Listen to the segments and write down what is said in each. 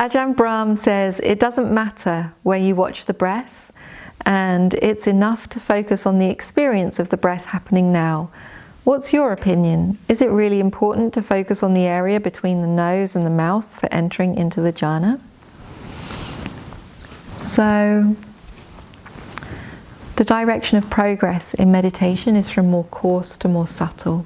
Ajahn Brahm says it doesn't matter where you watch the breath, and it's enough to focus on the experience of the breath happening now. What's your opinion? Is it really important to focus on the area between the nose and the mouth for entering into the jhana? So, the direction of progress in meditation is from more coarse to more subtle.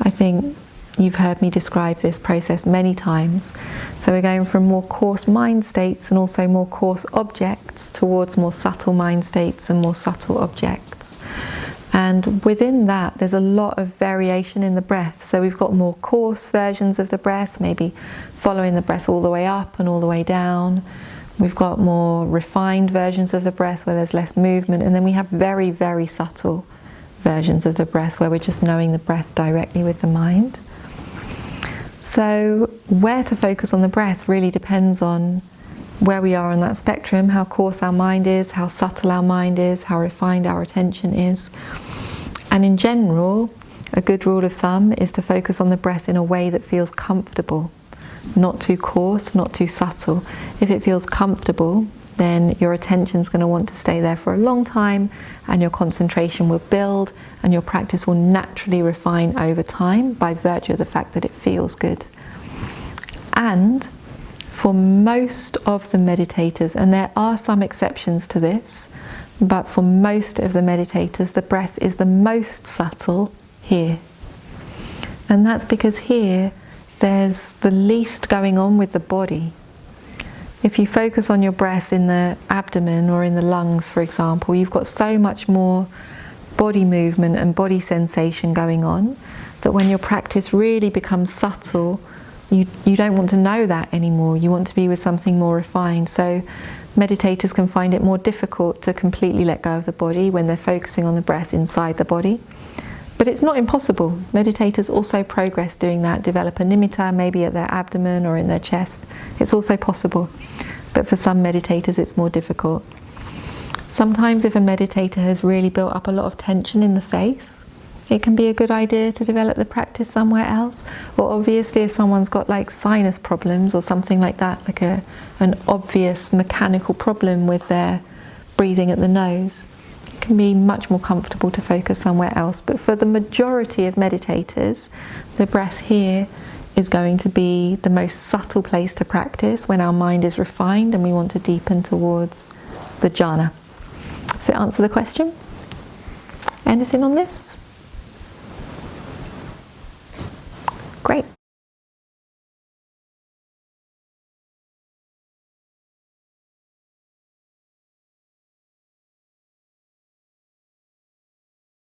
I think you've heard me describe this process many times. So we're going from more coarse mind states and also more coarse objects towards more subtle mind states and more subtle objects. And within that, there's a lot of variation in the breath. So we've got more coarse versions of the breath, maybe following the breath all the way up and all the way down. We've got more refined versions of the breath where there's less movement. And then we have very, very subtle versions of the breath where we're just knowing the breath directly with the mind. So where to focus on the breath really depends on where we are on that spectrum, how coarse our mind is, how subtle our mind is, how refined our attention is. And in general, a good rule of thumb is to focus on the breath in a way that feels comfortable. Not too coarse, not too subtle. If it feels comfortable, then your attention's going to want to stay there for a long time, and your concentration will build, and your practice will naturally refine over time by virtue of the fact that it feels good. And for most of the meditators, and there are some exceptions to this, but for most of the meditators, the breath is the most subtle here. And that's because here there's the least going on with the body. If you focus on your breath in the abdomen or in the lungs, for example, you've got so much more body movement and body sensation going on that when your practice really becomes subtle, you don't want to know that anymore. You want to be with something more refined. So meditators can find it more difficult to completely let go of the body when they're focusing on the breath inside the body. But it's not impossible. Meditators also progress doing that, develop a nimitta maybe at their abdomen or in their chest. It's also possible. But for some meditators it's more difficult. Sometimes if a meditator has really built up a lot of tension in the face, it can be a good idea to develop the practice somewhere else. Or obviously if someone's got like sinus problems or something like that, like an obvious mechanical problem with their breathing at the nose, it can be much more comfortable to focus somewhere else. But for the majority of meditators, the breath here is going to be the most subtle place to practice when our mind is refined and we want to deepen towards the jhana. Does it answer the question? Anything on this?